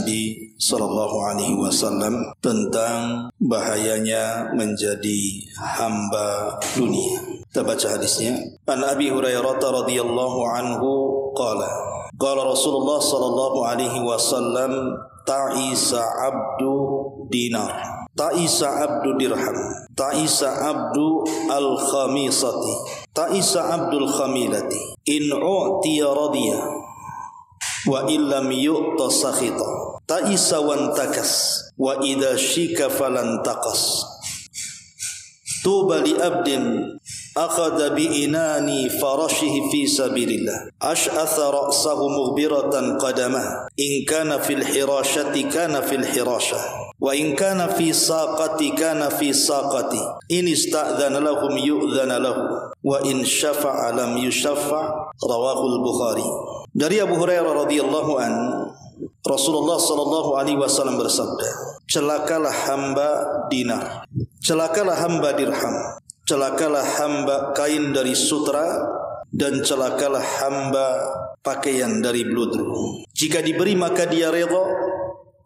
Nabi SAW tentang bahayanya menjadi hamba dunia. Kita baca hadisnya. An Abi Hurairah radhiyallahu anhu qala Rasulullah sallallahu alaihi wasallam ta'isa abdu dinar, ta'isa abdu dirham, ta'isa abdu al-khamisati, ta'isa abdul khamilati, in u'tiya radiya wa illam yu'ta sakhita, ta'isa wantakas wa idha shika falan taqas. Tuba li abdin akhadha bi inani farashihi fi sabilillah ash'atha ra'sahu mughbiratan qadamah in kana fil hirashati kana fil hirashah wa in kana fi saqati kana fi saqati in ista'dhana lahum yu'dhana lahu wa in syafa'a lam yushaffa'. Rawahul Bukhari. Dari Abu Hurairah radhiyallahu an, Rasulullah sallallahu alaihi wasallam bersabda, celakalah hamba dinar, celakalah hamba dirham, celakalah hamba kain dari sutra, dan celakalah hamba pakaian dari bludru. Jika diberi maka dia redha,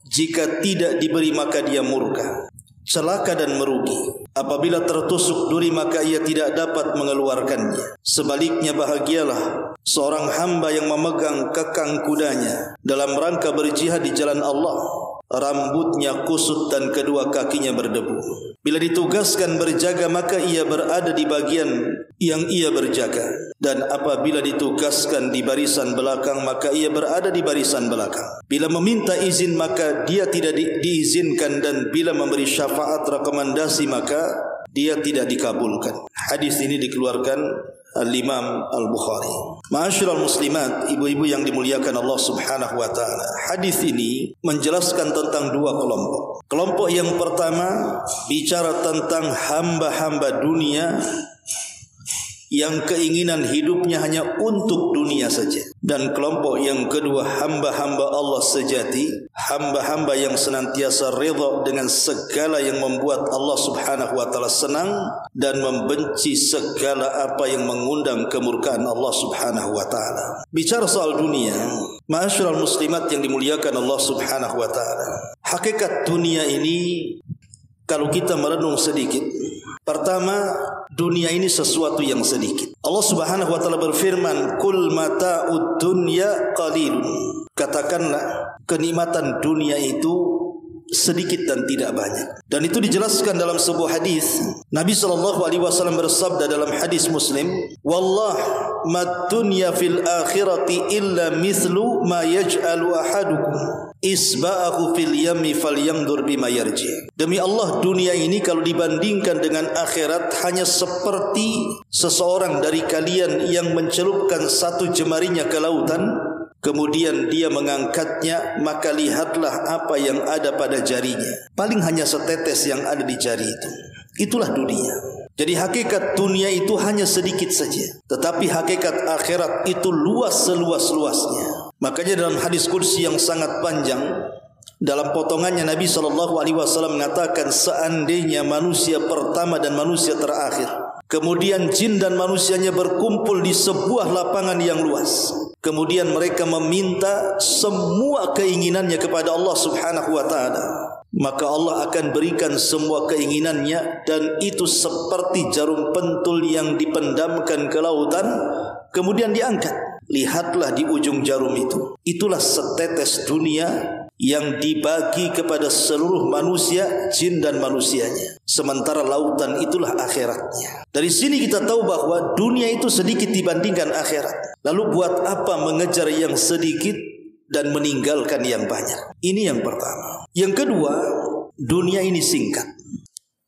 jika tidak diberi maka dia murka. Celaka dan merugi. Apabila tertusuk duri maka ia tidak dapat mengeluarkannya. Sebaliknya bahagialah seorang hamba yang memegang kekang kudanya dalam rangka berjihad di jalan Allah, rambutnya kusut dan kedua kakinya berdebu. Bila ditugaskan berjaga maka ia berada di bagian yang ia berjaga, dan apabila ditugaskan di barisan belakang maka ia berada di barisan belakang. Bila meminta izin maka dia tidak diizinkan, dan bila memberi syafaat rekomendasi maka dia tidak dikabulkan. Hadis ini dikeluarkan Al-Imam Al-Bukhari. Ma'asyiral muslimat, ibu-ibu yang dimuliakan Allah Subhanahu wa taala. Hadis ini menjelaskan tentang dua kelompok. Kelompok yang pertama bicara tentang hamba-hamba dunia yang keinginan hidupnya hanya untuk dunia saja. Dan kelompok yang kedua hamba-hamba Allah sejati, hamba-hamba yang senantiasa redha dengan segala yang membuat Allah Subhanahu wa taala senang dan membenci segala apa yang mengundang kemurkaan Allah Subhanahu wa taala. Bicara soal dunia, ma'asyiral muslimat yang dimuliakan Allah Subhanahu wa taala, hakikat dunia ini kalau kita merenung sedikit, pertama, dunia ini sesuatu yang sedikit. Allah Subhanahu wa taala berfirman, "Qul mata'ud dunya qalilun." Katakanlah, kenikmatan dunia itu sedikit dan tidak banyak. Dan itu dijelaskan dalam sebuah hadis. Nabi sallallahu alaihi wasallam bersabda dalam hadis Muslim, "Wallah mad dunya fil akhirati illa mithlu ma yaj'alu ahadukum isba'ahu fil yammi falyanzur bima yarji." Demi Allah, dunia ini kalau dibandingkan dengan akhirat hanya seperti seseorang dari kalian yang mencelupkan satu jemarinya ke lautan, kemudian dia mengangkatnya, maka lihatlah apa yang ada pada jarinya. Paling hanya setetes yang ada di jari itu. Itulah dunia. Jadi hakikat dunia itu hanya sedikit saja, tetapi hakikat akhirat itu luas seluas-luasnya. Makanya dalam hadis qudsi yang sangat panjang, dalam potongannya Nabi SAW mengatakan, seandainya manusia pertama dan manusia terakhir, kemudian jin dan manusianya berkumpul di sebuah lapangan yang luas, kemudian mereka meminta semua keinginannya kepada Allah Subhanahu wa taala, maka Allah akan berikan semua keinginannya, dan itu seperti jarum pentul yang dipendamkan ke lautan kemudian diangkat. Lihatlah di ujung jarum itu, itulah setetes dunia yang dibagi kepada seluruh manusia, jin dan manusianya. Sementara lautan itulah akhiratnya. Dari sini kita tahu bahwa dunia itu sedikit dibandingkan akhirat. Lalu buat apa mengejar yang sedikit dan meninggalkan yang banyak? Ini yang pertama. Yang kedua, dunia ini singkat.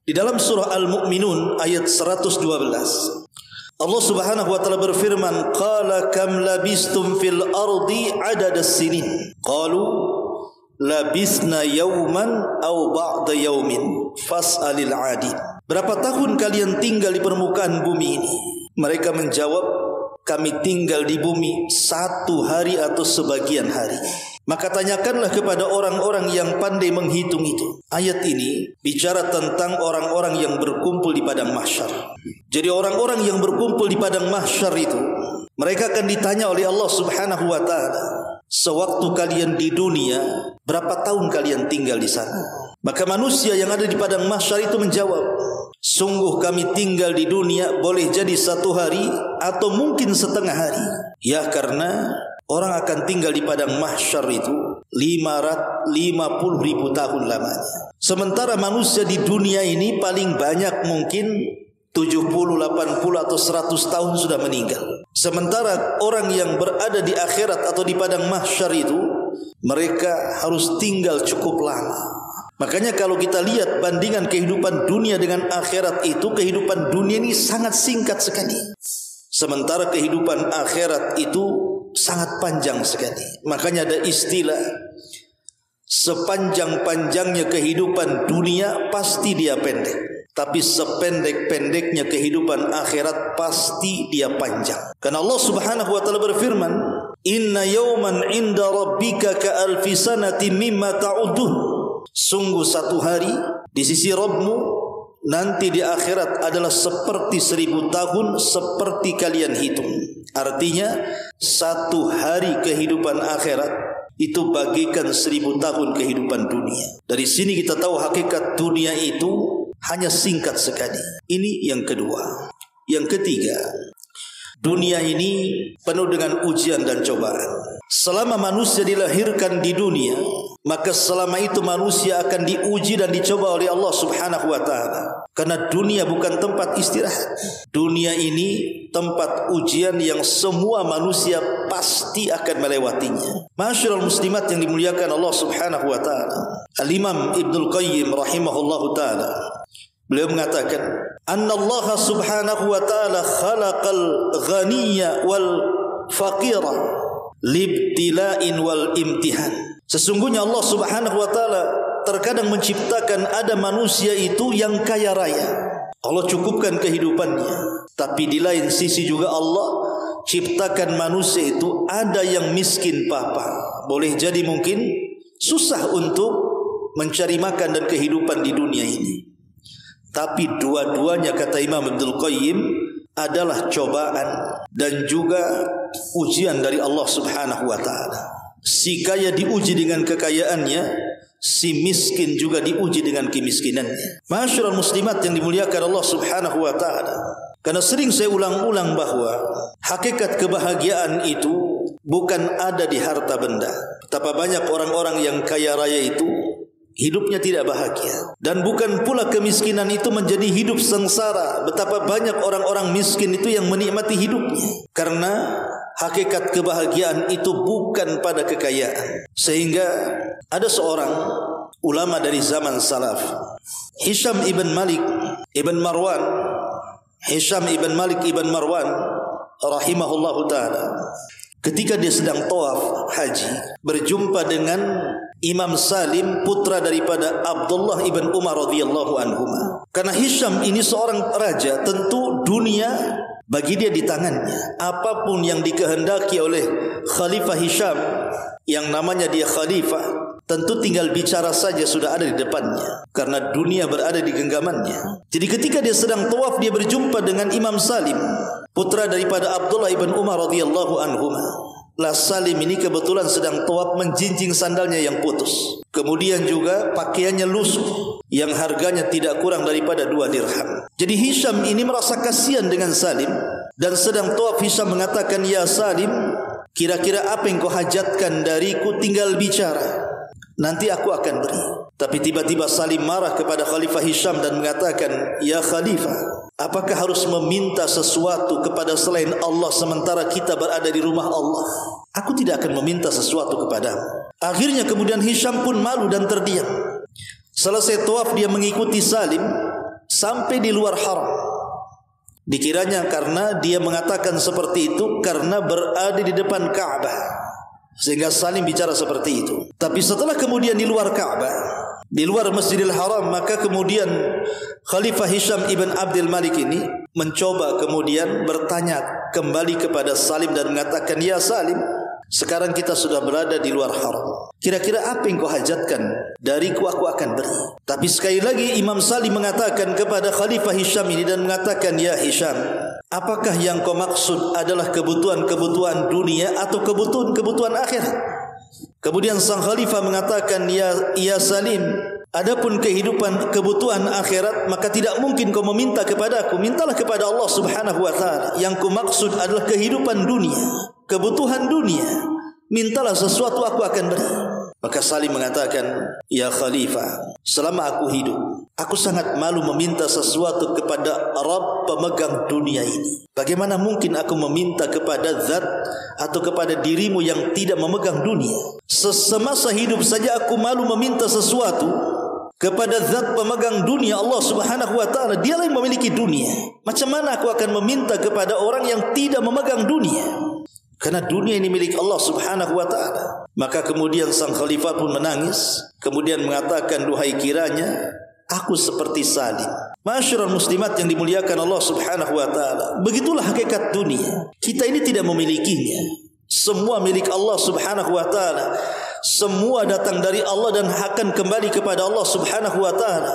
Di dalam surah Al-Mu'minun ayat 112, Allah Subhanahu wa taala berfirman, "Qala kam labistum fil ardi adadas sinin?" Qalu labisna yawman aw ba'da yawmin fas'alil 'adid. Berapa tahun kalian tinggal di permukaan bumi ini? Mereka menjawab, kami tinggal di bumi 1 hari atau sebagian hari. Maka tanyakanlah kepada orang-orang yang pandai menghitung itu. Ayat ini bicara tentang orang-orang yang berkumpul di padang mahsyar. Jadi orang-orang yang berkumpul di padang mahsyar itu, mereka akan ditanya oleh Allah Subhanahu wa taala, sewaktu kalian di dunia, berapa tahun kalian tinggal di sana? Maka manusia yang ada di padang mahsyar itu menjawab, sungguh kami tinggal di dunia boleh jadi 1 hari atau mungkin setengah hari. Ya, karena orang akan tinggal di padang mahsyar itu 550.000 tahun lamanya. Sementara manusia di dunia ini paling banyak mungkin 70, 80 atau 100 tahun sudah meninggal. Sementara orang yang berada di akhirat atau di padang mahsyar itu, mereka harus tinggal cukup lama. Makanya kalau kita lihat bandingan kehidupan dunia dengan akhirat itu, kehidupan dunia ini sangat singkat sekali. Sementara kehidupan akhirat itu sangat panjang sekali. Makanya ada istilah, sepanjang-panjangnya kehidupan dunia pasti dia pendek, tapi sependek-pendeknya kehidupan akhirat pasti dia panjang. Karena Allah Subhanahu wa taala berfirman, "Inna yawman 'inda rabbika ka'alfi sanatin mimma ta'udun." Sungguh 1 hari di sisi Rabbmu nanti di akhirat adalah seperti 1000 tahun seperti kalian hitung. Artinya 1 hari kehidupan akhirat itu bagikan 1000 tahun kehidupan dunia. Dari sini kita tahu hakikat dunia itu hanya singkat sekali. Ini yang kedua. Yang ketiga, dunia ini penuh dengan ujian dan cobaan. Selama manusia dilahirkan di dunia, maka selama itu manusia akan diuji dan dicoba oleh Allah Subhanahu wa taala. Karena dunia bukan tempat istirahat. Dunia ini tempat ujian yang semua manusia pasti akan melewatinya. Ma'asyiral muslimat yang dimuliakan Allah Subhanahu wa taala. Al-Imam Ibnul Qayyim rahimahullahu taala, beliau mengatakan, "Annallaha subhanahu wa ta'ala khalaqal ghaniyya wal faqira libtila'in wal imtihan." Sesungguhnya Allah Subhanahu wa ta'ala terkadang menciptakan ada manusia itu yang kaya raya. Allah cukupkan kehidupannya. Tapi di lain sisi juga Allah ciptakan manusia itu ada yang miskin papa. Boleh jadi mungkin susah untuk mencari makan dan kehidupan di dunia ini. Tapi dua-duanya, kata Imam Ibnul Qayyim, adalah cobaan dan juga ujian dari Allah Subhanahu wa taala. Si kaya diuji dengan kekayaannya, si miskin juga diuji dengan kemiskinannya. Ma'asyiral muslimat yang dimuliakan Allah Subhanahu wa taala. Karena sering saya ulang-ulang bahwa hakikat kebahagiaan itu bukan ada di harta benda. Betapa banyak orang-orang yang kaya raya itu hidupnya tidak bahagia. Dan bukan pula kemiskinan itu menjadi hidup sengsara. Betapa banyak orang-orang miskin itu yang menikmati hidupnya. Karena hakikat kebahagiaan itu bukan pada kekayaan. Sehingga ada seorang ulama dari zaman salaf, Hisham ibn Malik ibn Marwan, Hisham ibn Malik ibn Marwan rahimahullahu ta'ala, ketika dia sedang tawaf haji, berjumpa dengan Imam Salim, putra daripada Abdullah ibn Umar radhiyallahu anhuma. Karena Hisham ini seorang raja, tentu dunia bagi dia di tangannya. Apapun yang dikehendaki oleh Khalifah Hisham, yang namanya dia khalifah, tentu tinggal bicara saja sudah ada di depannya. Karena dunia berada di genggamannya. Jadi ketika dia sedang tawaf, dia berjumpa dengan Imam Salim, putra daripada Abdullah ibn Umar radhiyallahu anhuma. Lah Salim ini kebetulan sedang tawaf, menjinjing sandalnya yang putus. Kemudian juga pakaiannya lusuh yang harganya tidak kurang daripada 2 dirham. Jadi Hisham ini merasa kasihan dengan Salim, dan sedang tawaf Hisham mengatakan, "Ya Salim, kira-kira apa yang kau hajatkan dariku? Tinggal bicara, nanti aku akan beri." Tapi tiba-tiba Salim marah kepada Khalifah Hisham dan mengatakan, "Ya Khalifah, apakah harus meminta sesuatu kepada selain Allah sementara kita berada di rumah Allah? Aku tidak akan meminta sesuatu kepadamu." Akhirnya kemudian Hisham pun malu dan terdiam. Selesai tawaf dia mengikuti Salim sampai di luar haram. Dikiranya karena dia mengatakan seperti itu karena berada di depan Ka'bah, sehingga Salim bicara seperti itu. Tapi setelah kemudian di luar Ka'bah, di luar Masjidil Haram, maka kemudian Khalifah Hisham ibn Abdul Malik ini mencoba kemudian bertanya kembali kepada Salim dan mengatakan, "Ya Salim, sekarang kita sudah berada di luar haram. Kira-kira apa yang kau hajatkan dariku, aku akan beri." Tapi sekali lagi Imam Salim mengatakan kepada Khalifah Hisham ini dan mengatakan, "Ya Hisham, apakah yang kau maksud adalah kebutuhan-kebutuhan dunia atau kebutuhan-kebutuhan akhirat?" Kemudian sang khalifah mengatakan, ya Salim, adapun kebutuhan akhirat, maka tidak mungkin kau meminta kepada aku. Mintalah kepada Allah Subhanahu wa ta'ala. Yang ku maksud adalah kehidupan dunia, kebutuhan dunia. Mintalah sesuatu, aku akan beri. Maka Salim mengatakan, ya Khalifah, selama aku hidup, aku sangat malu meminta sesuatu kepada Rabb pemegang dunia ini. Bagaimana mungkin aku meminta kepada zat atau kepada dirimu yang tidak memegang dunia? Semasa hidup saja aku malu meminta sesuatu kepada zat pemegang dunia, Allah Subhanahu wa ta'ala. Dialah yang memiliki dunia. Macam mana aku akan meminta kepada orang yang tidak memegang dunia? Karena dunia ini milik Allah Subhanahu wa ta'ala. Maka kemudian sang khalifah pun menangis, kemudian mengatakan, duhai kiranya aku seperti Salim. Masyarul muslimat yang dimuliakan Allah Subhanahu wa ta'ala, begitulah hakikat dunia. Kita ini tidak memilikinya. Semua milik Allah Subhanahu wa ta'ala. Semua datang dari Allah dan akan kembali kepada Allah Subhanahu wa ta'ala.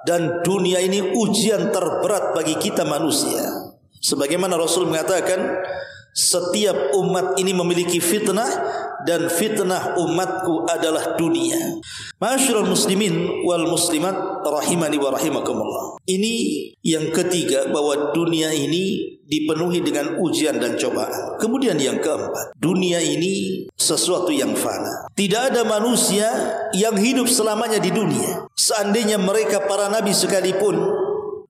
Dan dunia ini ujian terberat bagi kita manusia. Sebagaimana Rasul mengatakan, setiap umat ini memiliki fitnah, dan fitnah umatku adalah dunia. Ma'asyiral muslimin wal muslimat rahimani wa rahimakumullah. Ini yang ketiga, bahwa dunia ini dipenuhi dengan ujian dan cobaan. Kemudian yang keempat, dunia ini sesuatu yang fana. Tidak ada manusia yang hidup selamanya di dunia. Seandainya mereka para nabi sekalipun,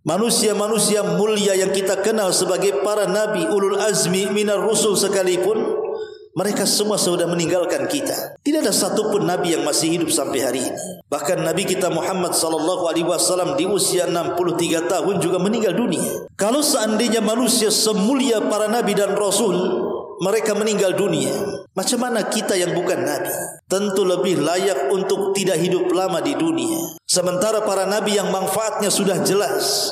manusia-manusia mulia yang kita kenal sebagai para nabi, ulul azmi minar rusul sekalipun, mereka semua sudah meninggalkan kita. Tidak ada satupun nabi yang masih hidup sampai hari ini. Bahkan Nabi kita Muhammad sallallahu alaihi wasallam di usia 63 tahun juga meninggal dunia. Kalau seandainya manusia semulia para nabi dan rasul, mereka meninggal dunia, macam mana kita yang bukan nabi? Tentu lebih layak untuk tidak hidup lama di dunia. Sementara para nabi yang manfaatnya sudah jelas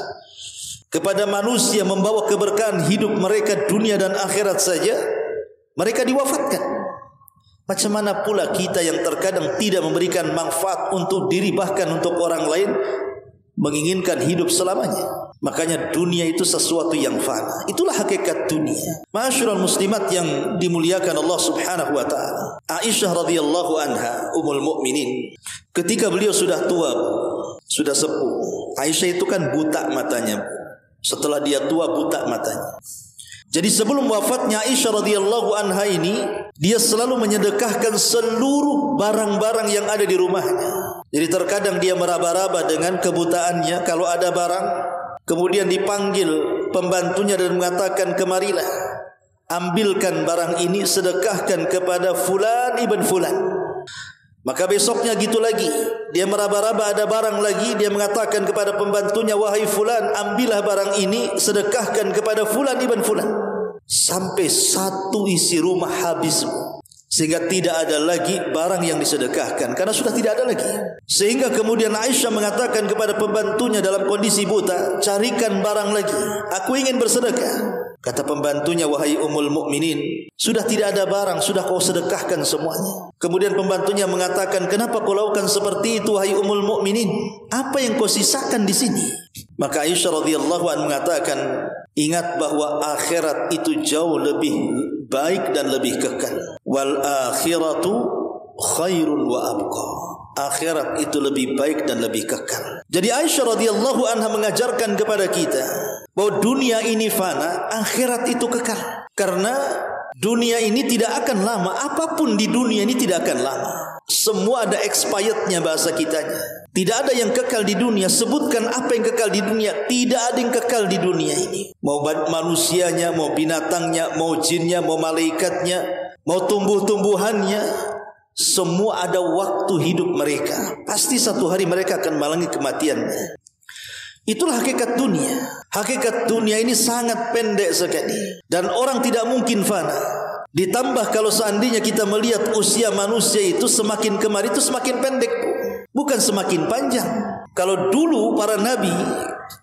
kepada manusia, membawa keberkahan hidup mereka dunia dan akhirat saja, mereka diwafatkan. Macam mana pula kita yang terkadang tidak memberikan manfaat untuk diri, bahkan untuk orang lain, menginginkan hidup selamanya. Makanya dunia itu sesuatu yang fana. Itulah hakikat dunia. Ma'asyiral muslimat yang dimuliakan Allah Subhanahu wa ta'ala. Aisyah radhiyallahu anha, ummul mukminin, ketika beliau sudah tua, sudah sepuh. Aisyah itu kan buta matanya. Setelah dia tua, buta matanya. Jadi sebelum wafatnya Aisyah radhiyallahu anha ini, dia selalu menyedekahkan seluruh barang-barang yang ada di rumahnya. Jadi terkadang dia meraba-raba dengan kebutaannya. Kalau ada barang, kemudian dipanggil pembantunya dan mengatakan, kemarilah, ambilkan barang ini, sedekahkan kepada fulan ibn fulan. Maka besoknya gitu lagi, dia meraba-raba ada barang lagi, dia mengatakan kepada pembantunya, wahai fulan, ambillah barang ini, sedekahkan kepada fulan ibn fulan. Sampai satu isi rumah habis, sehingga tidak ada lagi barang yang disedekahkan, karena sudah tidak ada lagi. Sehingga kemudian Aisyah mengatakan kepada pembantunya dalam kondisi buta, carikan barang lagi, aku ingin bersedekah. Kata pembantunya, wahai ummul mukminin, sudah tidak ada barang, sudah kau sedekahkan semuanya. Kemudian pembantunya mengatakan, kenapa kau lakukan seperti itu wahai ummul mukminin? Apa yang kau sisakan di sini? Maka Aisyah radhiyallahu anha mengatakan, ingat bahwa akhirat itu jauh lebih baik dan lebih kekal. Wal akhiratu khairun wa abqa. Akhirat itu lebih baik dan lebih kekal. Jadi Aisyah radhiyallahu anha mengajarkan kepada kita bahwa dunia ini fana, akhirat itu kekal. Karena dunia ini tidak akan lama. Apapun di dunia ini tidak akan lama. Semua ada expirednya bahasa kitanya. Tidak ada yang kekal di dunia. Sebutkan apa yang kekal di dunia. Tidak ada yang kekal di dunia ini. Mau manusianya, mau binatangnya, mau jinnya, mau malaikatnya, mau tumbuh-tumbuhannya, semua ada waktu hidup mereka. Pasti satu hari mereka akan mengalami kematiannya. Itulah hakikat dunia. Hakikat dunia ini sangat pendek sekali, dan orang tidak mungkin fana. Ditambah kalau seandainya kita melihat usia manusia itu semakin kemari itu semakin pendek, bukan semakin panjang. Kalau dulu para nabi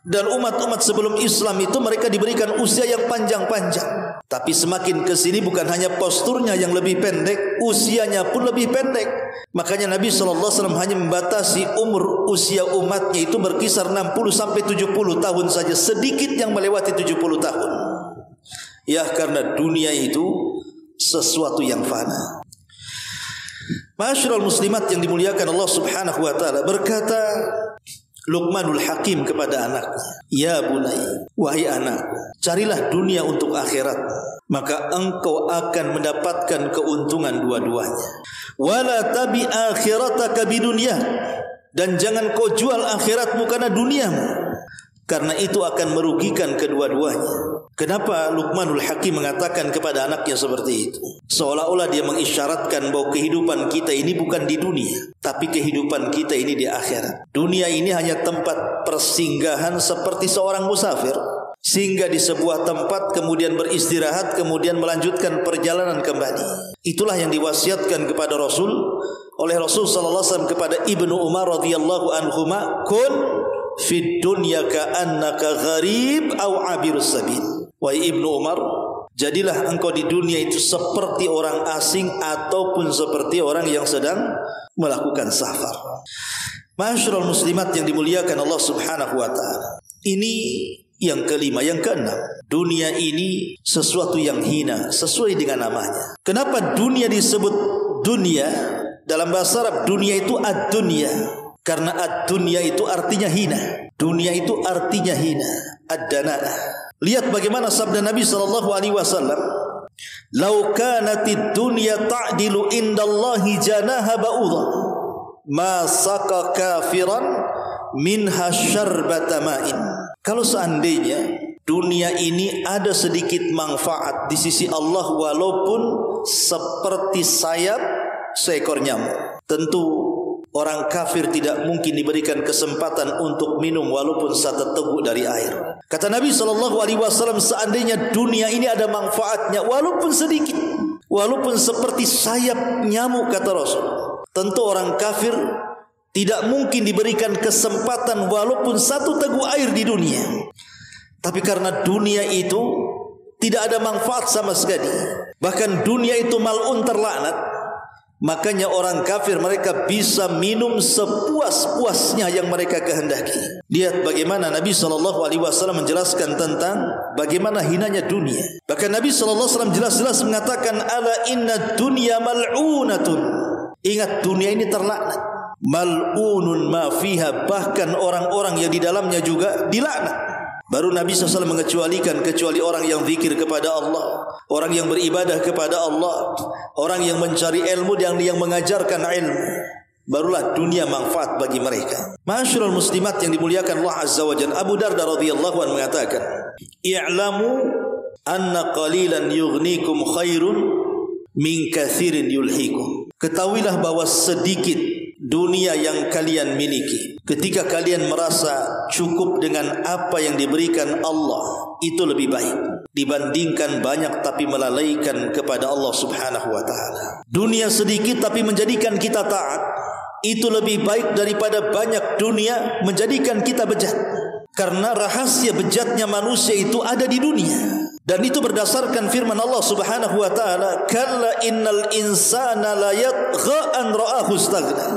dan umat-umat sebelum Islam itu mereka diberikan usia yang panjang-panjang, tapi semakin ke sini bukan hanya posturnya yang lebih pendek, usianya pun lebih pendek. Makanya Nabi SAW hanya membatasi umur usia umatnya itu berkisar 60 sampai 70 tahun saja, sedikit yang melewati 70 tahun. Ya, karena dunia itu sesuatu yang fana. Ma'asyiral muslimat yang dimuliakan Allah Subhanahu wa taala, berkata Luqmanul Hakim kepada anaknya, "Ya bunai, wahai anakku, carilah dunia untuk akhirat, maka engkau akan mendapatkan keuntungan dua-duanya. Wala tabi akhirataka bidunya, dan jangan kau jual akhiratmu karena duniamu, karena itu akan merugikan kedua-duanya." Kenapa Luqmanul Hakim mengatakan kepada anaknya seperti itu? Seolah-olah dia mengisyaratkan bahwa kehidupan kita ini bukan di dunia, tapi kehidupan kita ini di akhirat. Dunia ini hanya tempat persinggahan seperti seorang musafir, singgah di sebuah tempat, kemudian beristirahat, kemudian melanjutkan perjalanan kembali. Itulah yang diwasiatkan kepada Rasul oleh Rasul sallallahu alaihi wasallam kepada Ibnu Umar radhiyallahu anhuma, "Kun fid dunya ka'annaka gharib aw abirus sabil." Wahai Ibnu Umar, jadilah engkau di dunia itu seperti orang asing ataupun seperti orang yang sedang melakukan safar. Ma'asyiral muslimat yang dimuliakan Allah Subhanahu wa taala. Ini yang kelima, yang keenam. Dunia ini sesuatu yang hina sesuai dengan namanya. Kenapa dunia disebut dunia? Dalam bahasa Arab dunia itu ad-dunya. Karena ad-dunya itu artinya hina. Dunia itu artinya hina. Ad-dana'ah. Lihat bagaimana sabda Nabi sallallahu alaihi wasallam, "Lau kanatid dunya ta'dilu indallahi janaha ba'udha, ma saqa kafiran minha syarbata ma'in." Kalau seandainya dunia ini ada sedikit manfaat di sisi Allah walaupun seperti sayap seekor nyamuk, tentu orang kafir tidak mungkin diberikan kesempatan untuk minum walaupun satu teguk dari air. Kata Nabi SAW, seandainya dunia ini ada manfaatnya walaupun sedikit, walaupun seperti sayap nyamuk, kata Rasul, tentu orang kafir tidak mungkin diberikan kesempatan walaupun satu teguk air di dunia. Tapi karena dunia itu tidak ada manfaat sama sekali, bahkan dunia itu mal'un, terlaknat, makanya orang kafir mereka bisa minum sepuas-puasnya yang mereka kehendaki. Lihat bagaimana Nabi SAW menjelaskan tentang bagaimana hinanya dunia. Bahkan Nabi SAW jelas-jelas mengatakan, "Ala inna dunya mal'unatun." Ingat, dunia ini terlaknat. Mal'unun ma fiha, bahkan orang-orang yang di dalamnya juga dilaknat. Baru Nabi SAW mengecualikan kecuali orang yang zikir kepada Allah, orang yang beribadah kepada Allah, orang yang mencari ilmu dan yang mengajarkan ilmu. Barulah dunia manfaat bagi mereka. Ma'asyiral muslimat yang dimuliakan Allah Azza wa Jalla, Abu Darda radhiyallahu anhu mengatakan, "I'lamu anna qalilan yughnikum khairun min katsirin yulhikum." Ketahuilah bahwa sedikit dunia yang kalian miliki, ketika kalian merasa cukup dengan apa yang diberikan Allah, itu lebih baik dibandingkan banyak tapi melalaikan kepada Allah Subhanahu wa taala. Dunia sedikit tapi menjadikan kita taat, itu lebih baik daripada banyak dunia menjadikan kita bejat. Karena rahasia bejatnya manusia itu ada di dunia. Dan itu berdasarkan firman Allah Subhanahu wa taala, "Kalla innal insana la yatgha an ra'ahu istaghna."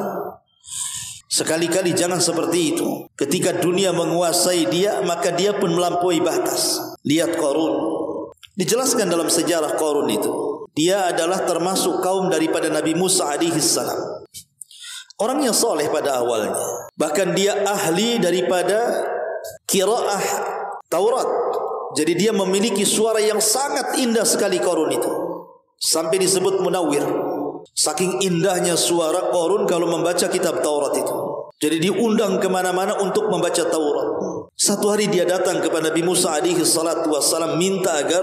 Sekali-kali jangan seperti itu. Ketika dunia menguasai dia, maka dia pun melampaui batas. Lihat Qarun. Dijelaskan dalam sejarah Qarun itu, dia adalah termasuk kaum daripada Nabi Musa alaihi salam. Orang yang soleh pada awalnya. Bahkan dia ahli daripada qiraah Taurat. Jadi dia memiliki suara yang sangat indah sekali Qarun itu. Sampai disebut munawwir. Saking indahnya suara Qarun kalau membaca kitab Taurat itu. Jadi diundang kemana-mana untuk membaca Taurat. Satu hari dia datang kepada Nabi Musa alaihi salatu wassalam, minta agar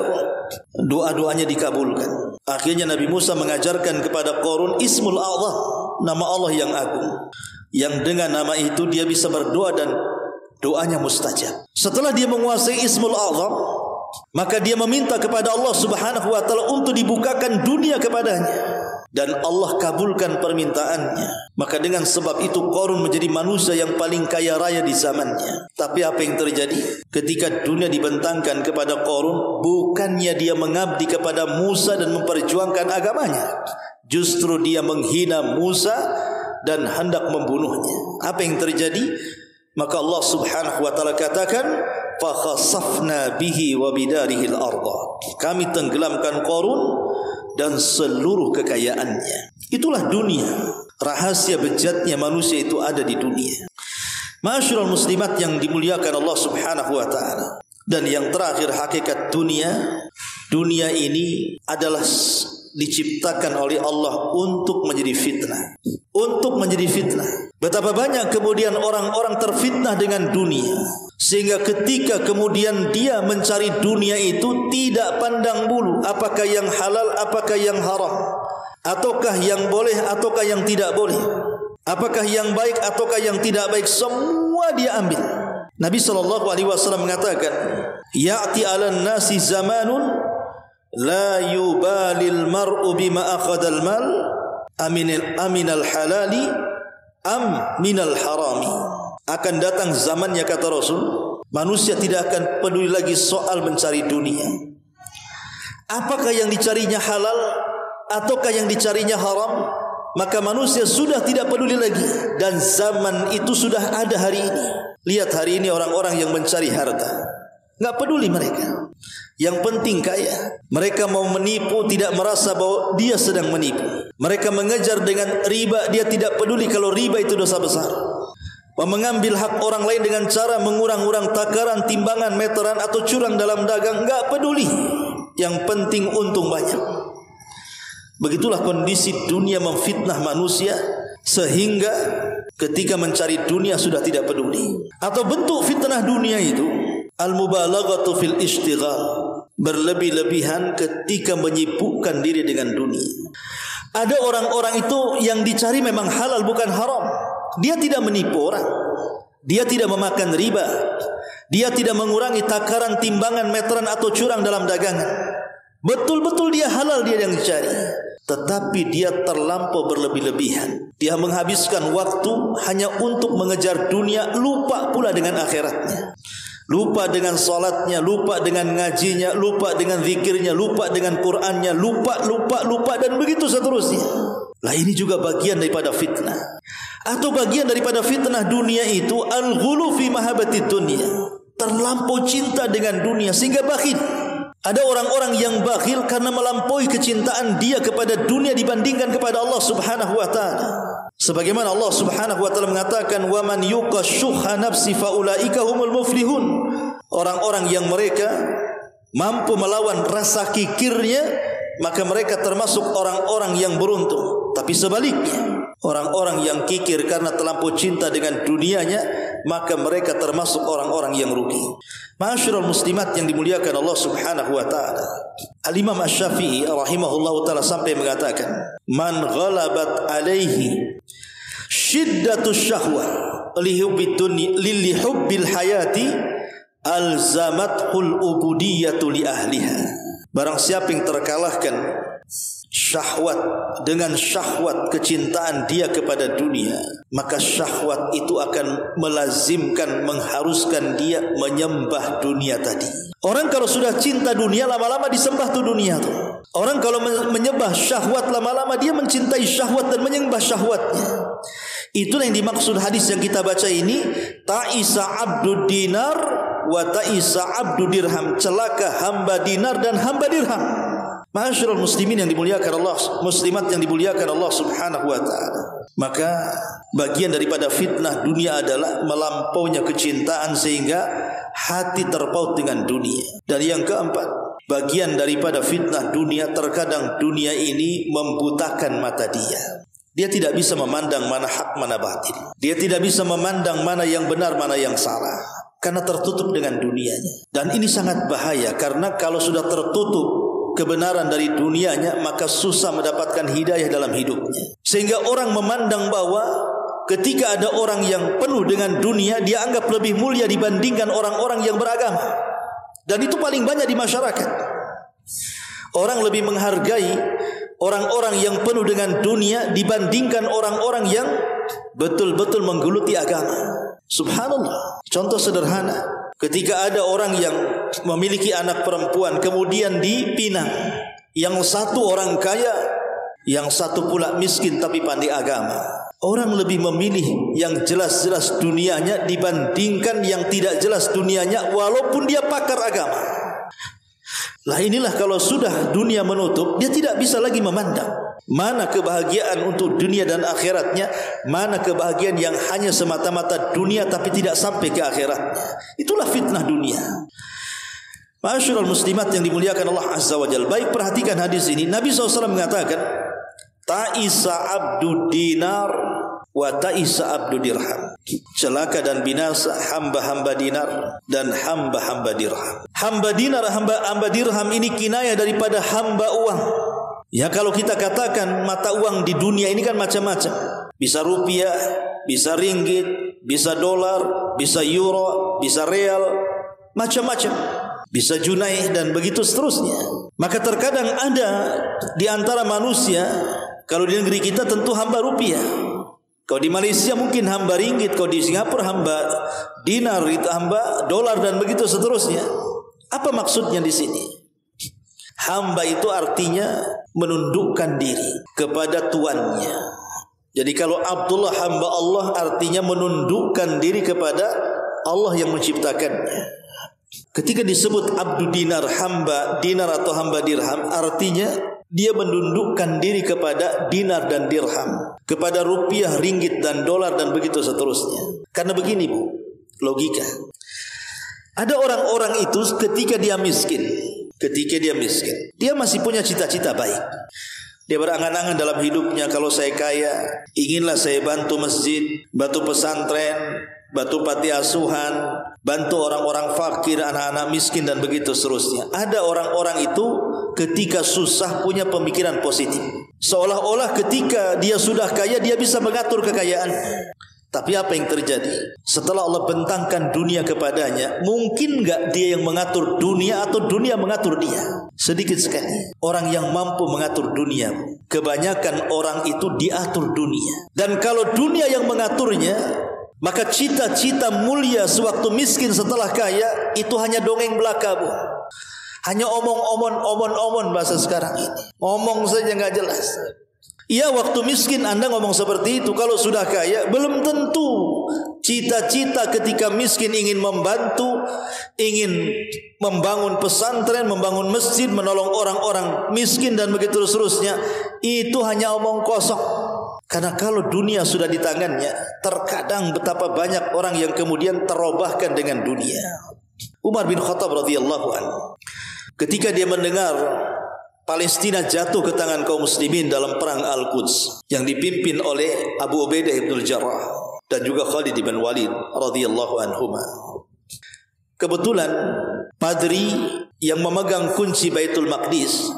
doa-doanya dikabulkan. Akhirnya Nabi Musa mengajarkan kepada Qarun Ismul A'zam, nama Allah yang agung, yang dengan nama itu dia bisa berdoa dan doanya mustajab. Setelah dia menguasai Ismul A'zam, maka dia meminta kepada Allah Subhanahu wa taala untuk dibukakan dunia kepadanya, dan Allah kabulkan permintaannya. Maka dengan sebab itu Qarun menjadi manusia yang paling kaya raya di zamannya. Tapi apa yang terjadi? Ketika dunia dibentangkan kepada Qarun, bukannya dia mengabdi kepada Musa dan memperjuangkan agamanya, justru dia menghina Musa dan hendak membunuhnya. Apa yang terjadi? Maka Allah Subhanahu wa taala katakan, fa khasafna bihi wa bidarihi al-ardh. Kami tenggelamkan Qarun dan seluruh kekayaannya. Itulah dunia. Rahasia bejatnya manusia itu ada di dunia. Ma'asyiral muslimat yang dimuliakan Allah Subhanahu wa taala. Dan yang terakhir, hakikat dunia. Dunia ini adalah diciptakan oleh Allah untuk menjadi fitnah. Untuk menjadi fitnah. Betapa banyak kemudian orang-orang terfitnah dengan dunia, sehingga ketika kemudian dia mencari dunia itu tidak pandang bulu apakah yang halal, apakah yang haram, ataukah yang boleh, ataukah yang tidak boleh, apakah yang baik, ataukah yang tidak baik. Semua dia ambil. Nabi SAW mengatakan, ya'ti 'alan nasi zamanun la yubalil mar'u bima akhadal mal aminal halali am minal harami. Akan datang zamannya, kata Rasul, manusia tidak akan peduli lagi soal mencari dunia. Apakah yang dicarinya halal ataukah yang dicarinya haram, maka manusia sudah tidak peduli lagi. Dan zaman itu sudah ada hari ini. Lihat hari ini orang-orang yang mencari harta, enggak peduli mereka. Yang penting kaya. Mereka mau menipu, tidak merasa bahwa dia sedang menipu. Mereka mengejar dengan riba, dia tidak peduli kalau riba itu dosa besar. Mengambil hak orang lain dengan cara mengurang-urang takaran, timbangan, meteran, atau curang dalam dagang, enggak peduli. Yang penting untung banyak. Begitulah kondisi dunia memfitnah manusia, sehingga ketika mencari dunia sudah tidak peduli. Atau bentuk fitnah dunia itu al-mubalaghatu fil ishtighal, berlebih-lebihan ketika menyibukkan diri dengan dunia. Ada orang-orang itu yang dicari memang halal bukan haram. Dia tidak menipu orang, dia tidak memakan riba, dia tidak mengurangi takaran, timbangan, meteran, atau curang dalam dagangan. Betul-betul dia halal, dia yang dicari. Tetapi dia terlampau berlebih-lebihan. Dia menghabiskan waktu hanya untuk mengejar dunia, lupa pula dengan akhiratnya. Lupa dengan salatnya, lupa dengan ngajinya, lupa dengan zikirnya, lupa dengan Qur'annya, lupa, dan begitu seterusnya. Lah ini juga bagian daripada fitnah. Atau bagian daripada fitnah dunia itu al-ghulu fi mahabbati dunia. Terlampau cinta dengan dunia sehingga bakhil. Ada orang-orang yang bakhil karena melampaui kecintaan dia kepada dunia dibandingkan kepada Allah Subhanahu wa taala. Sebagaimana Allah Subhanahu wa taala mengatakan, "Wa man yuqashshuha nafsi fa ulaika humul muflihun." Orang-orang yang mereka mampu melawan rasa kikirnya, maka mereka termasuk orang-orang yang beruntung. Tapi sebaliknya, orang-orang yang kikir karena terlampau cinta dengan dunianya, maka mereka termasuk orang-orang yang rugi. Ma'asyiral muslimat yang dimuliakan Allah Subhanahu wa taala. Al-Imam Asy-Syafi'i rahimahullahu taala sampai mengatakan, "Man ghalabat alaihi shiddatus syahwah li hubbil hayati alzamathul ubudiyyatu li ahliha." Barang siapa yang terkalahkan syahwat dengan syahwat kecintaan dia kepada dunia, maka syahwat itu akan melazimkan, mengharuskan dia menyembah dunia tadi. Orang kalau sudah cinta dunia, lama-lama disembah tuh dunia tuh. Orang kalau menyembah syahwat, lama-lama dia mencintai syahwat dan menyembah syahwatnya. Itulah yang dimaksud hadis yang kita baca ini, ta'isa abdud dinar wa ta'isa abdud dirham. Celaka hamba dinar dan hamba dirham. Ma'asyiral muslimin yang dimuliakan Allah, muslimat yang dimuliakan Allah Subhanahu wa taala. Maka bagian daripada fitnah dunia adalah melampaunya kecintaan sehingga hati terpaut dengan dunia. Dan yang keempat, bagian daripada fitnah dunia, terkadang dunia ini membutakan mata dia. Dia tidak bisa memandang mana hak, mana batil. Dia tidak bisa memandang mana yang benar, mana yang salah, karena tertutup dengan dunianya. Dan ini sangat bahaya, karena kalau sudah tertutup kebenaran dari dunianya, maka susah mendapatkan hidayah dalam hidupnya. Sehingga orang memandang bahwa ketika ada orang yang penuh dengan dunia, dia anggap lebih mulia dibandingkan orang-orang yang beragama. Dan itu paling banyak di masyarakat. Orang lebih menghargai orang-orang yang penuh dengan dunia dibandingkan orang-orang yang betul-betul menggeluti agama. Subhanallah. Contoh sederhana, ketika ada orang yang memiliki anak perempuan kemudian dipinang, yang satu orang kaya, yang satu pula miskin tapi pandai agama. Orang lebih memilih yang jelas-jelas dunianya dibandingkan yang tidak jelas dunianya walaupun dia pakar agama. Lah inilah kalau sudah dunia menutup, dia tidak bisa lagi memandang mana kebahagiaan untuk dunia dan akhiratnya, mana kebahagiaan yang hanya semata-mata dunia tapi tidak sampai ke akhiratnya. Itulah fitnah dunia. Ma'asyiral muslimat yang dimuliakan Allah Azza wa Jalla. Baik, perhatikan hadis ini. Nabi SAW mengatakan, ta'isa abdu dinar wa ta'isa abdu dirham. Celaka dan binasa hamba-hamba dinar dan hamba-hamba dirham. Hamba dinar, hamba dirham ini kinayah daripada hamba uang. Ya, kalau kita katakan mata uang di dunia ini kan macam-macam. Bisa rupiah, bisa ringgit, bisa dolar, bisa euro, bisa real, macam-macam. Bisa junaih dan begitu seterusnya. Maka terkadang ada di antara manusia, kalau di negeri kita tentu hamba rupiah. Kalau di Malaysia mungkin hamba ringgit, kalau di Singapura hamba dinar, itu hamba dolar dan begitu seterusnya. Apa maksudnya di sini? Hamba itu artinya menundukkan diri kepada tuannya. Jadi kalau Abdullah hamba Allah artinya menundukkan diri kepada Allah yang menciptakannya. Ketika disebut abdu dinar, hamba dinar atau hamba dirham, artinya dia menundukkan diri kepada dinar dan dirham, kepada rupiah, ringgit dan dolar dan begitu seterusnya. Karena begini Bu, logika. Ada orang-orang itu ketika dia miskin, dia masih punya cita-cita baik. Dia berangan-angan dalam hidupnya, kalau saya kaya, inginlah saya bantu masjid, bantu pesantren, bantu panti asuhan, bantu orang-orang fakir, anak-anak miskin dan begitu seterusnya. Ada orang-orang itu ketika susah punya pemikiran positif, seolah-olah ketika dia sudah kaya dia bisa mengatur kekayaan. Tapi apa yang terjadi? Setelah Allah bentangkan dunia kepadanya, mungkin enggak dia yang mengatur dunia atau dunia mengatur dia? Sedikit sekali orang yang mampu mengatur dunia. Kebanyakan orang itu diatur dunia. Dan kalau dunia yang mengaturnya, maka cita-cita mulia sewaktu miskin setelah kaya itu hanya dongeng belaka Bu. Hanya omong bahasa sekarang ini. Ngomong saja nggak jelas. Iya, waktu miskin Anda ngomong seperti itu. Kalau sudah kaya belum tentu. Cita-cita ketika miskin ingin membantu, ingin membangun pesantren, membangun masjid, menolong orang-orang miskin dan begitu seterusnya, itu hanya omong kosong. Karena kalau dunia sudah di tangannya, terkadang betapa banyak orang yang kemudian terobahkan dengan dunia. Umar bin Khattab radhiyallahu anhu, ketika dia mendengar Palestina jatuh ke tangan kaum muslimin dalam perang Al-Quds yang dipimpin oleh Abu Ubaidah ibn Jarrah dan juga Khalid bin Walid radhiyallahu anhuma. Kebetulan Padri yang memegang kunci Baitul Maqdis,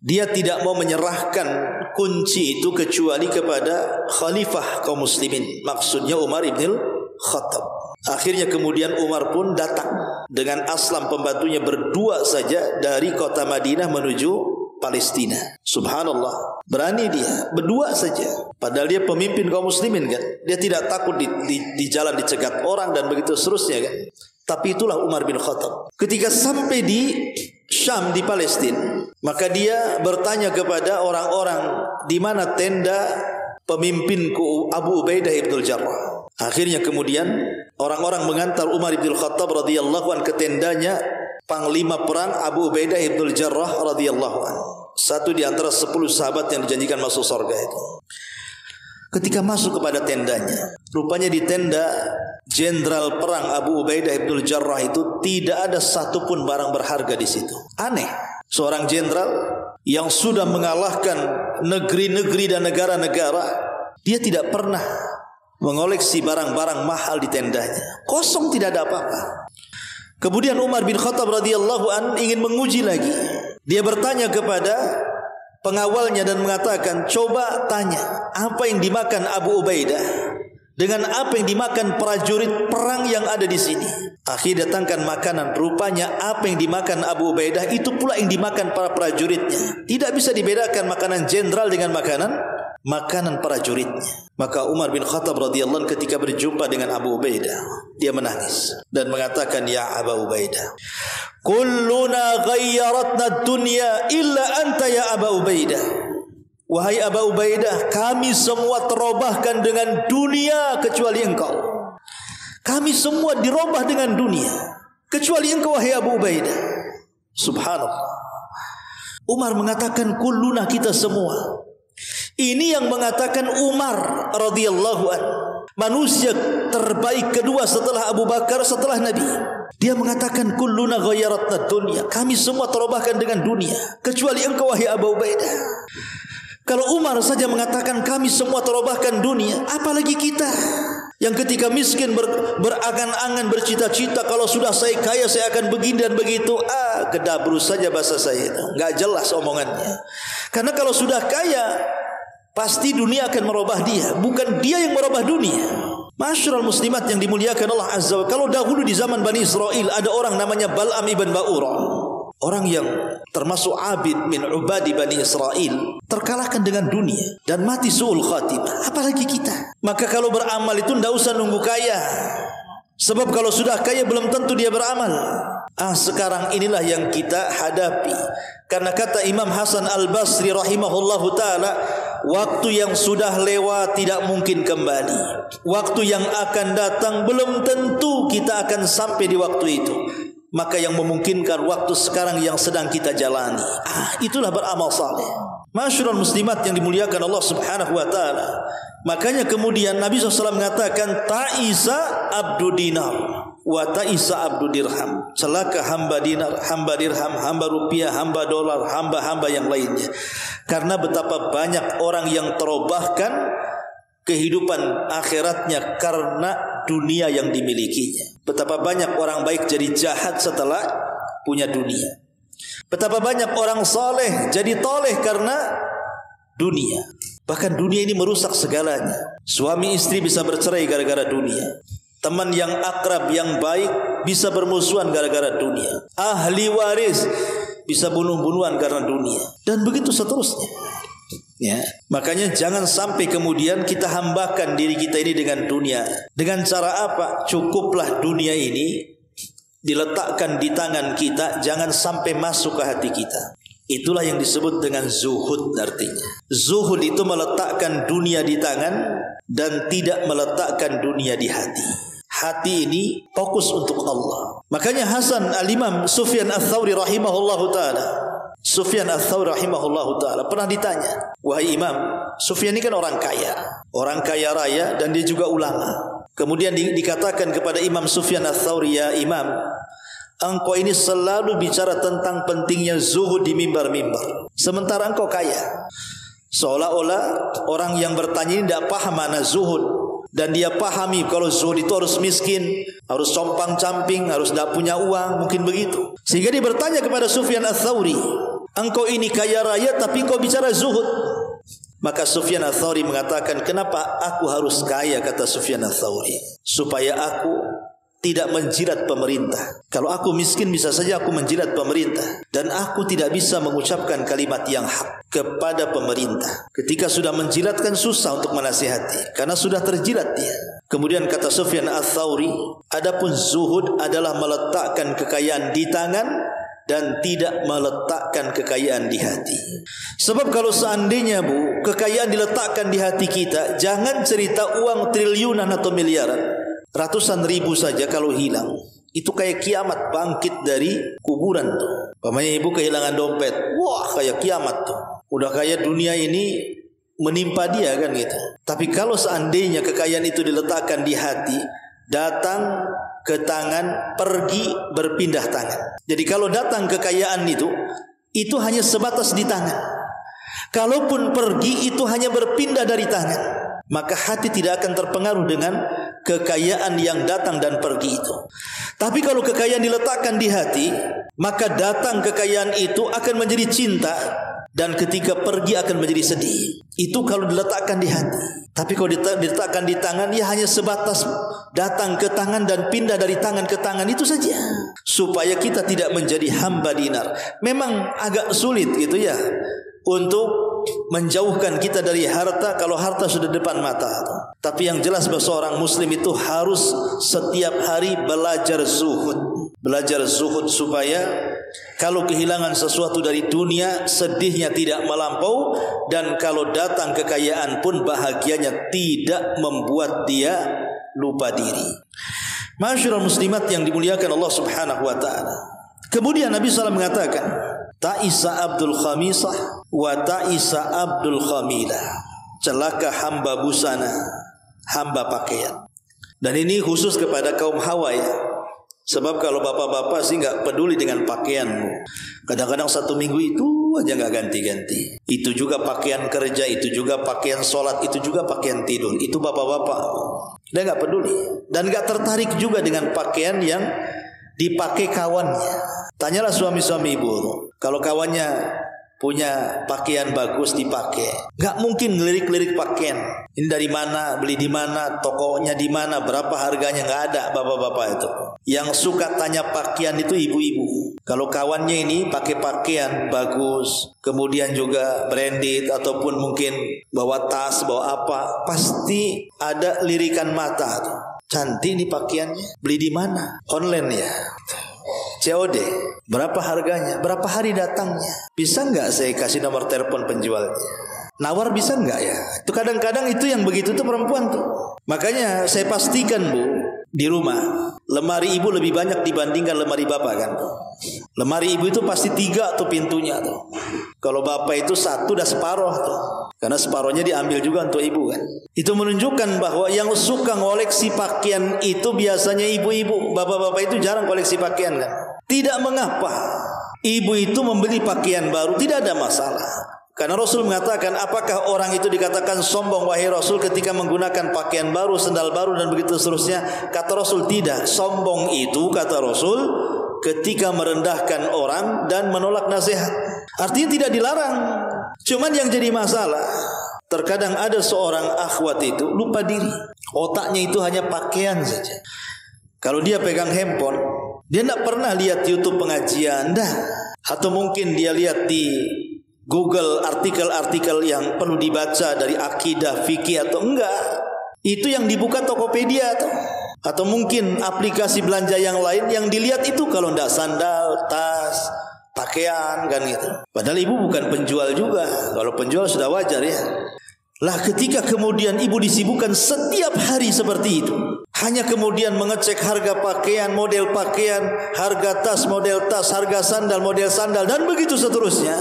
dia tidak mau menyerahkan kunci itu kecuali kepada khalifah kaum muslimin, maksudnya Umar ibn Khattab. Akhirnya kemudian Umar pun datang dengan Aslam pembantunya berdua saja dari kota Madinah menuju Palestina. Subhanallah, berani dia berdua saja. Padahal dia pemimpin kaum muslimin kan. Dia tidak takut di jalan dicegat orang dan begitu seterusnya kan. Tapi itulah Umar bin Khattab. Ketika sampai di Syam, di Palestina, maka dia bertanya kepada orang-orang, di mana tenda pemimpinku Abu Ubaidah ibn Jarrah. Akhirnya kemudian orang-orang mengantar Umar bin Khattab radhiyallahu anhu ke tendanya panglima perang Abu Ubaidah ibn Jarrah radhiyallahu anhu. Satu di antara 10 sahabat yang dijanjikan masuk surga itu. Ketika masuk kepada tendanya, rupanya di tenda jenderal perang Abu Ubaidah ibn Jarrah itu tidak ada satupun barang berharga di situ. Aneh, seorang jenderal yang sudah mengalahkan negeri-negeri dan negara-negara, dia tidak pernah mengoleksi barang-barang mahal di tendanya. Kosong, tidak ada apa-apa. Kemudian Umar bin Khattab radhiyallahu an ingin menguji lagi. Dia bertanya kepada pengawalnya dan mengatakan, coba tanya apa yang dimakan Abu Ubaidah dengan apa yang dimakan prajurit perang yang ada di sini. Akhirnya datangkan makanan. Rupanya apa yang dimakan Abu Ubaidah itu pula yang dimakan para prajuritnya. Tidak bisa dibedakan makanan jenderal dengan makanan prajuritnya. Maka Umar bin Khattab radhiyallahu anhu ketika berjumpa dengan Abu Ubaidah, dia menangis dan mengatakan, ya Abu Ubaidah, kulluna ghayyaratna dunya illa anta ya Abu Ubaidah. Wahai Aba Ubaidah, kami semua terobahkan dengan dunia kecuali engkau. Kami semua dirobah dengan dunia kecuali engkau wahai Abu Ubaidah. Subhanallah. Umar mengatakan kulluna, kita semua. Ini yang mengatakan Umar radhiyallahu anhu, manusia terbaik kedua setelah Abu Bakar, setelah Nabi. Dia mengatakan kulluna ghayaratna dunya, kami semua terobahkan dengan dunia kecuali engkau wahai Abu Ubaidah. Kalau Umar saja mengatakan kami semua terobahkan dunia, apalagi kita yang ketika miskin berangan-angan, bercita-cita kalau sudah saya kaya saya akan begini dan begitu. Gedabru saja bahasa saya itu, nggak jelas omongannya. Karena kalau sudah kaya pasti dunia akan merubah dia, bukan dia yang merubah dunia. Masyarul muslimat yang dimuliakan Allah Azza wa Jalla. Kalau dahulu di zaman Bani Israel ada orang namanya Bal'am ibn Ba'urah, orang yang termasuk abid min ubadi Bani Israel, terkalahkan dengan dunia dan mati su'ul khatimah. Apalagi kita. Maka kalau beramal itu tidak usah nunggu kaya, sebab kalau sudah kaya belum tentu dia beramal. Sekarang inilah yang kita hadapi. Karena kata Imam Hasan Al-Basri rahimahullahu ta'ala, waktu yang sudah lewat tidak mungkin kembali. Waktu yang akan datang belum tentu kita akan sampai di waktu itu. Maka yang memungkinkan waktu sekarang yang sedang kita jalani. Itulah beramal saleh. Masyarul muslimat yang dimuliakan Allah Subhanahu wa taala. Makanya kemudian Nabi SAW mengatakan ta'isa abdu dinar wa ta'isa abdu dirham. Celaka hamba dinar, hamba dirham, hamba rupiah, hamba dolar, hamba-hamba yang lainnya. Karena betapa banyak orang yang terobahkan kehidupan akhiratnya karena dunia yang dimilikinya. Betapa banyak orang baik jadi jahat setelah punya dunia. Betapa banyak orang saleh jadi toleh karena dunia. Bahkan dunia ini merusak segalanya. Suami istri bisa bercerai gara-gara dunia. Teman yang akrab, yang baik bisa bermusuhan gara-gara dunia. Ahli waris bisa bunuh-bunuhan karena dunia. Dan begitu seterusnya. Ya, makanya jangan sampai kemudian kita hambakan diri kita ini dengan dunia. Dengan cara apa? Cukuplah dunia ini diletakkan di tangan kita, jangan sampai masuk ke hati kita. Itulah yang disebut dengan zuhud artinya. Zuhud itu meletakkan dunia di tangan dan tidak meletakkan dunia di hati. Hati ini fokus untuk Allah. Makanya Hasan al-Imam Sufyan al-Thawri rahimahullahu ta'ala, Sufyan al-Thawri rahimahullahu ta'ala pernah ditanya, wahai Imam, Sufyan ini kan orang kaya raya dan dia juga ulama. Kemudian dikatakan kepada Imam Sufyan al-Thawri, ya Imam, engkau ini selalu bicara tentang pentingnya zuhud di mimbar-mimbar, sementara engkau kaya. Seolah-olah orang yang bertanya ini tidak paham makna zuhud. Dan dia pahami kalau zuhud itu harus miskin, harus compang-camping, harus tidak punya uang, mungkin begitu. Sehingga dia bertanya kepada Sufyan al-Thawri, engkau ini kaya raya tapi engkau bicara zuhud. Maka Sufyan al-Thawri mengatakan, kenapa aku harus kaya, kata Sufyan al-Thawri, supaya aku tidak menjilat pemerintah. Kalau aku miskin bisa saja aku menjilat pemerintah, dan aku tidak bisa mengucapkan kalimat yang hak kepada pemerintah. Ketika sudah menjilatkan susah untuk menasihati karena sudah terjilat dia. Kemudian kata Sufyan al-Thawri, adapun zuhud adalah meletakkan kekayaan di tangan dan tidak meletakkan kekayaan di hati. Sebab kalau seandainya kekayaan diletakkan di hati kita, jangan cerita uang triliunan atau miliaran, ratusan ribu saja kalau hilang, itu kayak kiamat bangkit dari kuburan tuh. Pamannya ibu kehilangan dompet, wah kayak kiamat tuh. Udah kayak dunia ini menimpa dia kan gitu. Tapi kalau seandainya kekayaan itu diletakkan di hati, datang ke tangan, pergi berpindah tangan. Jadi kalau datang kekayaan itu hanya sebatas di tangan. Kalaupun pergi itu hanya berpindah dari tangan, maka hati tidak akan terpengaruh dengan kekayaan yang datang dan pergi itu. Tapi kalau kekayaan diletakkan di hati, maka datang kekayaan itu akan menjadi cinta, dan ketika pergi akan menjadi sedih. Itu kalau diletakkan di hati. Tapi kalau diletakkan di tangan, ya hanya sebatas datang ke tangan dan pindah dari tangan ke tangan, itu saja. Supaya kita tidak menjadi hamba dinar. Memang agak sulit gitu ya untuk menjauhkan kita dari harta kalau harta sudah depan mata. Tapi yang jelas bahwa seorang muslim itu harus setiap hari belajar zuhud. Belajar zuhud supaya Kalau kehilangan sesuatu dari dunia, sedihnya tidak melampau, dan kalau datang kekayaan pun bahagianya tidak membuat dia lupa diri. Ma'asyiral muslimat yang dimuliakan Allah Subhanahu wa taala. Kemudian Nabi SAW mengatakan, ta'isa abdul khamisah wa ta'isa abdul khamilah. Celaka hamba busana, hamba pakaian. Dan ini khusus kepada kaum hawa ya. Sebab kalau bapak-bapak sih nggak peduli dengan pakaianmu. Kadang-kadang satu minggu itu aja nggak ganti-ganti. Itu juga pakaian kerja, itu juga pakaian sholat, itu juga pakaian tidur. Itu bapak-bapak. Dia nggak peduli dan nggak tertarik juga dengan pakaian yang dipakai kawannya. Tanyalah suami-suami ibu, kalau kawannya punya pakaian bagus dipakai, nggak mungkin ngelirik-lirik pakaian. Ini dari mana, beli di mana, tokonya di mana, berapa harganya, nggak ada bapak-bapak itu. Yang suka tanya pakaian itu ibu-ibu. Kalau kawannya ini pakai pakaian bagus, kemudian juga branded ataupun mungkin bawa tas, bawa apa, pasti ada lirikan mata tuh. Cantik nih pakaiannya, beli di mana? Online ya. COD, berapa harganya, berapa hari datangnya, bisa nggak saya kasih nomor telepon penjualnya, nawar bisa nggak ya? Itu kadang-kadang itu yang begitu tuh perempuan tuh. Makanya saya pastikan Bu, di rumah lemari ibu lebih banyak dibandingkan lemari bapak kan. Lemari ibu itu pasti 3 tuh pintunya tuh. Kalau bapak itu 1 udah separoh tuh, karena separohnya diambil juga untuk ibu kan. Itu menunjukkan bahwa yang suka ngoleksi pakaian itu biasanya ibu-ibu. Bapak-bapak itu jarang koleksi pakaian kan. Tidak mengapa ibu itu membeli pakaian baru, tidak ada masalah. Karena Rasul mengatakan, apakah orang itu dikatakan sombong wahai Rasul ketika menggunakan pakaian baru, sendal baru dan begitu seterusnya? Kata Rasul, tidak. Sombong itu, kata Rasul, ketika merendahkan orang dan menolak nasihat. Artinya tidak dilarang. Cuman yang jadi masalah, terkadang ada seorang akhwat itu lupa diri. Otaknya itu hanya pakaian saja. Kalau dia pegang handphone, dia tidak pernah lihat YouTube pengajian, dah. Atau mungkin dia lihat di Google artikel-artikel yang perlu dibaca dari akidah, fikih atau enggak. Itu yang dibuka Tokopedia atau mungkin aplikasi belanja yang lain yang dilihat itu kalau enggak sandal, tas, pakaian kan gitu. Padahal ibu bukan penjual juga. Kalau penjual sudah wajar ya. Lah ketika kemudian ibu disibukkan setiap hari seperti itu, hanya kemudian mengecek harga pakaian, model pakaian, harga tas, model tas, harga sandal, model sandal, dan begitu seterusnya,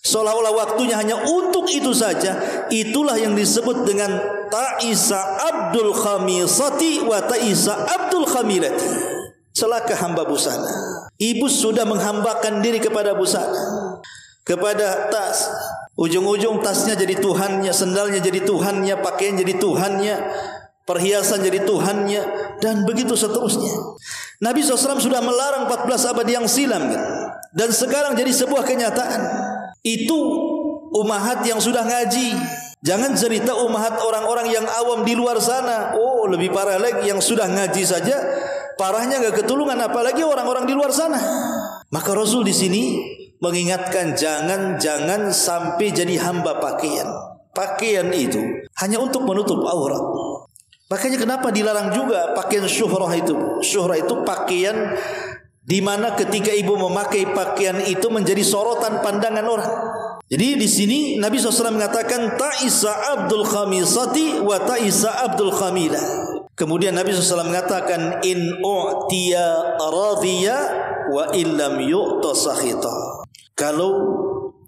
seolah-olah waktunya hanya untuk itu saja. Itulah yang disebut dengan ta'isa abdul khamisati wa ta'isa abdul khamilati. Celaka hamba busana. Ibu sudah menghambakan diri kepada busana, kepada tas. Ujung-ujung tasnya jadi tuhannya, sendalnya jadi tuhannya, pakaian jadi tuhannya, perhiasan jadi tuhannya, dan begitu seterusnya. Nabi SAW sudah melarang 14 abad yang silam kan? Dan sekarang jadi sebuah kenyataan. Itu umahat yang sudah ngaji. Jangan cerita umahat orang-orang yang awam di luar sana. Oh, lebih parah lagi, yang sudah ngaji saja parahnya gak ketulungan, apalagi orang-orang di luar sana. Maka Rasul di sini mengingatkan jangan sampai jadi hamba pakaian. Pakaian itu hanya untuk menutup aurat. Makanya kenapa dilarang juga pakaian syuhrah itu. Syuhrah itu pakaian di mana ketika ibu memakai pakaian itu menjadi sorotan pandangan orang. Jadi di sini Nabi SAW mengatakan ta'isa abdul khamisati wa ta'isa abdul khamilah. Kemudian Nabi SAW mengatakan in u'tiya radhiya wa illam yu'ta sakhita. Kalau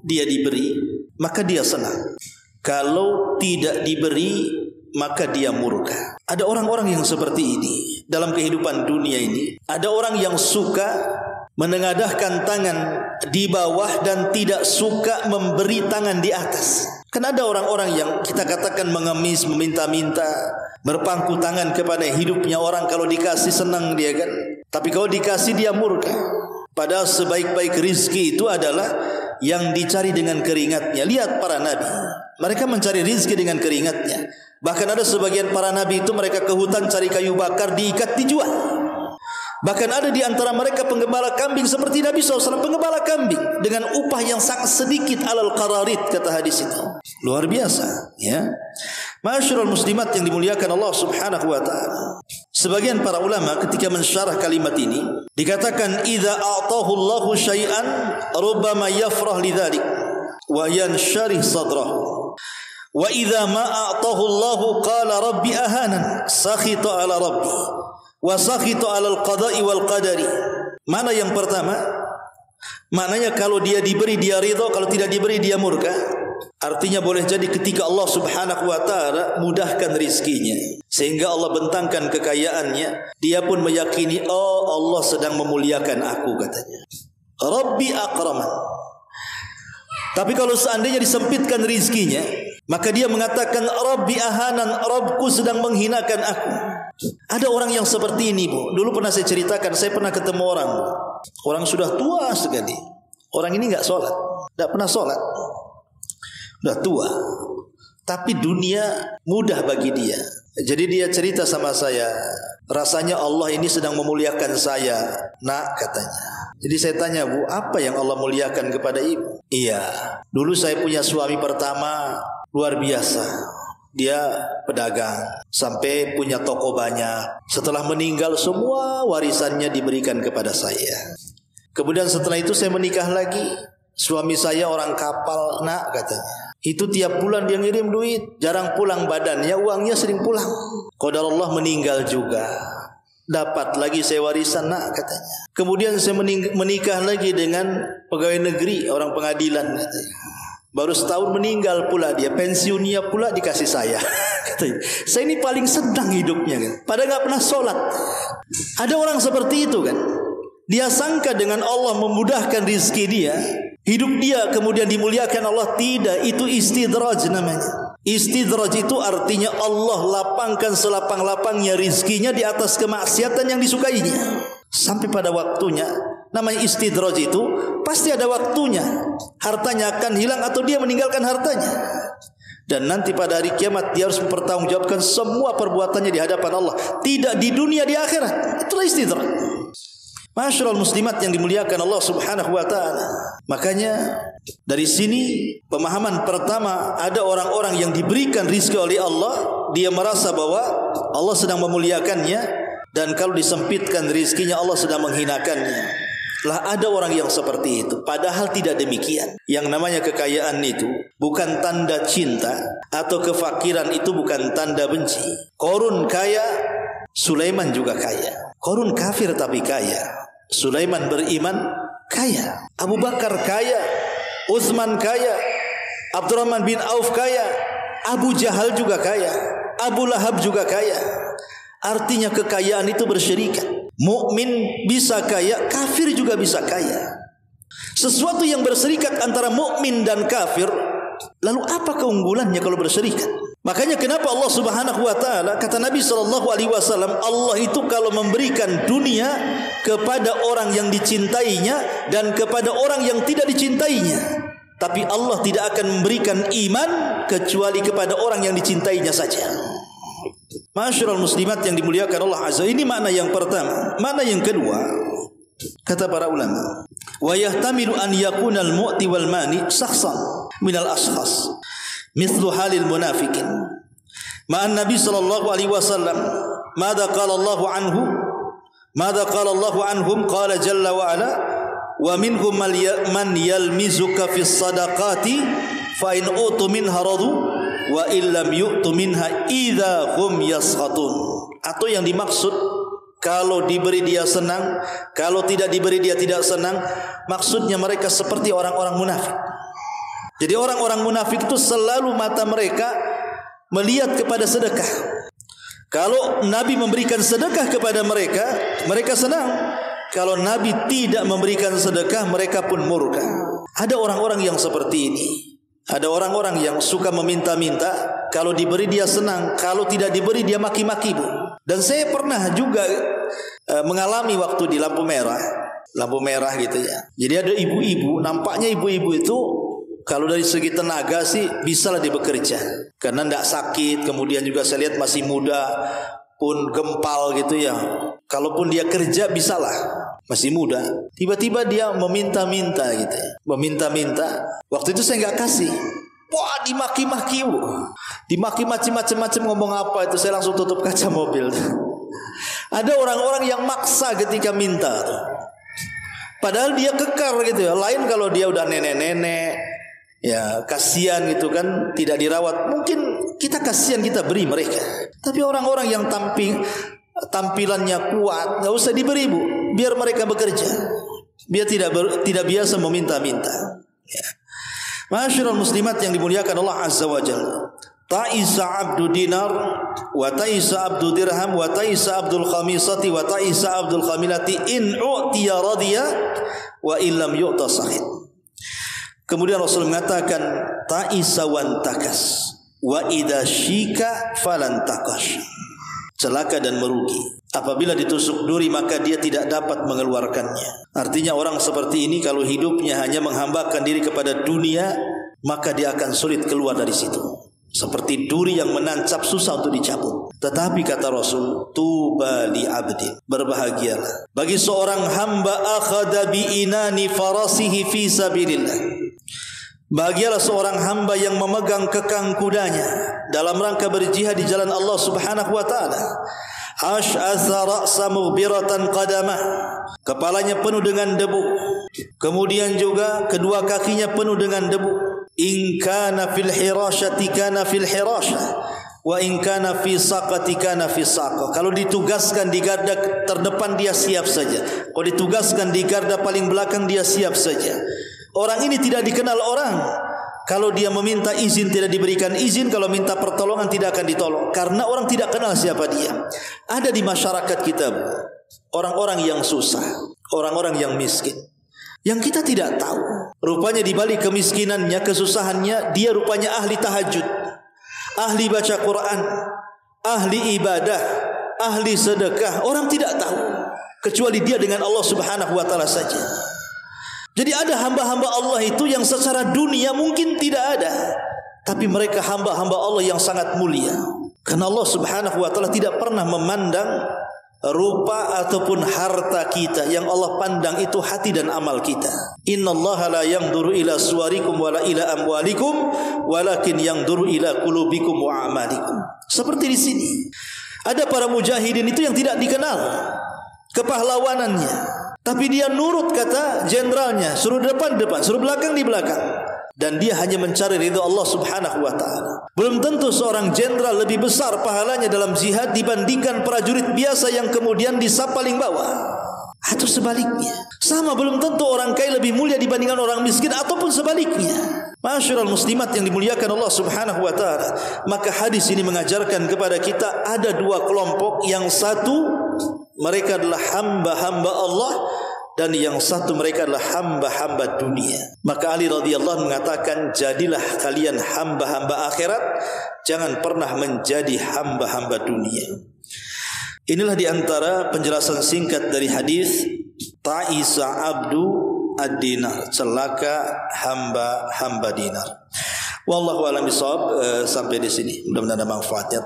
dia diberi, maka dia senang. Kalau tidak diberi, maka dia murka. Ada orang-orang yang seperti ini dalam kehidupan dunia ini. Ada orang yang suka menengadahkan tangan di bawah dan tidak suka memberi tangan di atas. Kan ada orang-orang yang kita katakan mengemis, meminta-minta, berpangku tangan kepada hidupnya orang. Kalau dikasih senang dia kan, tapi kalau dikasih dia murka. Padahal sebaik-baik rizki itu adalah yang dicari dengan keringatnya. Lihat para nabi, mereka mencari rizki dengan keringatnya. Bahkan ada sebagian para nabi itu mereka ke hutan cari kayu bakar, diikat, dijual. Bahkan ada di antara mereka penggembala kambing seperti Nabi SAW, penggembala kambing dengan upah yang sangat sedikit, alal qararit kata hadis itu. Luar biasa ya. Ma'asyiral muslimat yang dimuliakan Allah Subhanahu wa taala. Sebagian para ulama ketika mensyarah kalimat ini dikatakan idza a'tahu Allahu syai'an rubbama yafrah lidzalik wa yansyarih sadrahu wa idza ma a'tahu Allahu qala rabbi ahanan sakhita ala rabbi wa sakhita ala al-qada'i wal qadari. Mana yang pertama? Maknanya kalau dia diberi dia ridha, kalau tidak diberi dia murka. Artinya boleh jadi ketika Allah Subhanahu wa taala mudahkan rizkinya sehingga Allah bentangkan kekayaannya, dia pun meyakini oh Allah sedang memuliakan aku katanya. Rabbi akraman. Tapi kalau seandainya disempitkan rizkinya, maka dia mengatakan Rabbi ahanan, Rabbku sedang menghinakan aku. Ada orang yang seperti ini, Bu. Dulu pernah saya ceritakan, saya pernah ketemu orang, Bu. Orang sudah tua sekali. Orang ini enggak sholat, enggak pernah sholat. Sudah tua, tapi dunia mudah bagi dia. Jadi dia cerita sama saya, rasanya Allah ini sedang memuliakan saya, nak katanya. Jadi saya tanya, Bu, apa yang Allah muliakan kepada ibu? Iya, dulu saya punya suami pertama luar biasa. Dia pedagang sampai punya toko banyak. Setelah meninggal semua warisannya diberikan kepada saya. Kemudian setelah itu saya menikah lagi. Suami saya orang kapal, nak katanya. Itu tiap bulan dia ngirim duit, jarang pulang badannya, uangnya sering pulang. Qadarullah meninggal juga. Dapat lagi saya warisan, nak katanya. Kemudian saya menikah lagi dengan pegawai negeri, orang pengadilan katanya. Baru setahun meninggal pula dia, pensiunnya pula dikasih saya. Katanya, saya ini paling senang hidupnya kan. Padahal gak pernah sholat. Ada orang seperti itu kan. Dia sangka dengan Allah memudahkan rizki dia, hidup dia kemudian dimuliakan Allah. Tidak, itu istidraj namanya. Istidraj itu artinya Allah lapangkan selapang-lapangnya rizkinya di atas kemaksiatan yang disukainya. Sampai pada waktunya, namanya istidraj itu pasti ada waktunya. Hartanya akan hilang atau dia meninggalkan hartanya. Dan nanti pada hari kiamat dia harus mempertanggungjawabkan semua perbuatannya di hadapan Allah. Tidak di dunia, di akhirat. Itulah istidraj. Masyarul muslimat yang dimuliakan Allah Subhanahu wa taala. Makanya dari sini pemahaman pertama, ada orang-orang yang diberikan rizki oleh Allah, dia merasa bahwa Allah sedang memuliakannya, dan kalau disempitkan rizkinya Allah sedang menghinakannya. Lah ada orang yang seperti itu, padahal tidak demikian. Yang namanya kekayaan itu bukan tanda cinta, atau kefakiran itu bukan tanda benci. Qarun kaya, Sulaiman juga kaya. Qarun kafir tapi kaya. Sulaiman beriman kaya. Abu Bakar kaya, Utsman kaya, Abdurrahman bin Auf kaya, Abu Jahal juga kaya, Abu Lahab juga kaya. Artinya kekayaan itu berserikat. Mukmin bisa kaya, kafir juga bisa kaya. Sesuatu yang berserikat antara mukmin dan kafir, lalu apa keunggulannya kalau berserikat? Makanya kenapa Allah Subhanahu wa taala, kata Nabi sallallahu alaihi wasallam, Allah itu kalau memberikan dunia kepada orang yang dicintainya dan kepada orang yang tidak dicintainya, tapi Allah tidak akan memberikan iman kecuali kepada orang yang dicintainya saja. Masyarul muslimat yang dimuliakan Allah Azza, ini makna yang pertama. Makna yang kedua, kata para ulama, wa yahtamilu an yakuna al-mu'ti wal mani shakhsan min al-ashkhas mithlu halil munafiqin. Ma'an Nabi sallallahu alaihi wasallam, madza qala Allah anhu? Madza qala Allah anhum? Qala jalla wa ala, wa minhum man yalmizuka fis sadaqati fa in utu minha radu wa illam yu'tu minha idza hum yaskhatun. Atau yang dimaksud, kalau diberi dia senang, kalau tidak diberi dia tidak senang. Maksudnya mereka seperti orang-orang munafik. Jadi orang-orang munafik itu selalu mata mereka melihat kepada sedekah. Kalau Nabi memberikan sedekah kepada mereka, mereka senang. Kalau Nabi tidak memberikan sedekah, mereka pun murka. Ada orang-orang yang seperti ini. Ada orang-orang yang suka meminta-minta, kalau diberi dia senang, kalau tidak diberi dia maki-maki, Bu. Dan saya pernah juga mengalami waktu di lampu merah gitu ya. Jadi ada ibu-ibu, nampaknya ibu-ibu itu kalau dari segi tenaga sih bisalah dia bekerja, karena tidak sakit. Kemudian juga saya lihat masih muda, pun gempal gitu ya. Kalaupun dia kerja bisalah, masih muda. Tiba-tiba dia meminta-minta gitu ya. Meminta-minta. Waktu itu saya nggak kasih. Wah, dimaki-maki, Bu. Dimaki macam-macam, ngomong apa itu, saya langsung tutup kaca mobil. Ada orang-orang yang maksa ketika minta, padahal dia kekar gitu ya. Lain kalau dia udah nenek-nenek, ya kasihan gitu kan, tidak dirawat. Mungkin kita kasihan, kita beri mereka. Tapi orang-orang yang tampilannya kuat, nggak usah diberi bu, biar mereka bekerja. Biar tidak biasa meminta-minta. Ya. Ma'asyiral muslimat yang dimuliakan Allah Azza wa Jalla. Ta'isa abdu dinar wa ta'isa abdu dirham wa ta'isa abdul khamisati wa ta'isa abdul khamilati in u'tiya radiya wa illam yu'ta sahid. Kemudian Rasul mengatakan ta'isa wan takas wa idza syika falan takash. Celaka dan merugi. Apabila ditusuk duri maka dia tidak dapat mengeluarkannya. Artinya orang seperti ini kalau hidupnya hanya menghambakan diri kepada dunia, maka dia akan sulit keluar dari situ. Seperti duri yang menancap, susah untuk dicabut. Tetapi kata Rasul, tuba li abdin, berbahagialah bagi seorang hamba akhadha bi inani farasihi fi sabilillah. Bahagialah seorang hamba yang memegang kekang kudanya dalam rangka berjihad di jalan Allah Subhanahu wa taala. Ash'atha ra'sa mughbiratan qadamah, kepalanya penuh dengan debu, kemudian juga kedua kakinya penuh dengan debu. In kana fil hirashati kana fil hirashah wa in kana fi saqati kana fi saqah. Kalau ditugaskan di garda terdepan dia siap saja, kalau ditugaskan di garda paling belakang dia siap saja. Orang ini tidak dikenal orang. Kalau dia meminta izin tidak diberikan izin, kalau minta pertolongan tidak akan ditolong, karena orang tidak kenal siapa dia. Ada di masyarakat kita orang-orang yang susah, orang-orang yang miskin, yang kita tidak tahu. Rupanya di balik kemiskinannya, kesusahannya, dia rupanya ahli tahajud, ahli baca Quran, ahli ibadah, ahli sedekah. Orang tidak tahu kecuali dia dengan Allah Subhanahu wa taala saja. Jadi ada hamba-hamba Allah itu yang secara dunia mungkin tidak ada, tapi mereka hamba-hamba Allah yang sangat mulia. Karena Allah Subhanahu wa taala tidak pernah memandang rupa ataupun harta kita. Yang Allah pandang itu hati dan amal kita. Innallaha la yanzuru ila suwarikum wala ila amwalikum walakin yanzuru ila qulubikum wa a'malikum. Seperti di sini. Ada para mujahidin itu yang tidak dikenal kepahlawanannya, tapi dia nurut kata jenderalnya, suruh depan, suruh belakang di belakang. Dan dia hanya mencari ridha Allah Subhanahu wa taala. Belum tentu seorang jenderal lebih besar pahalanya dalam jihad dibandingkan prajurit biasa yang kemudian di saf paling bawah. Atau sebaliknya. Sama, belum tentu orang kaya lebih mulia dibandingkan orang miskin, ataupun sebaliknya. Ma'asyiral muslimat yang dimuliakan Allah Subhanahu wa taala. Maka hadis ini mengajarkan kepada kita ada dua kelompok. Yang satu mereka adalah hamba-hamba Allah, dan yang satu mereka adalah hamba-hamba dunia. Maka Ali radhiyallahu mengatakan, jadilah kalian hamba-hamba akhirat, jangan pernah menjadi hamba-hamba dunia. Inilah diantara penjelasan singkat dari hadis ta'isa abdu ad-dinar, celaka hamba-hamba dinar. Wallahu a'lam bishawab. Sampai di sini, mudah-mudahan ada manfaatnya.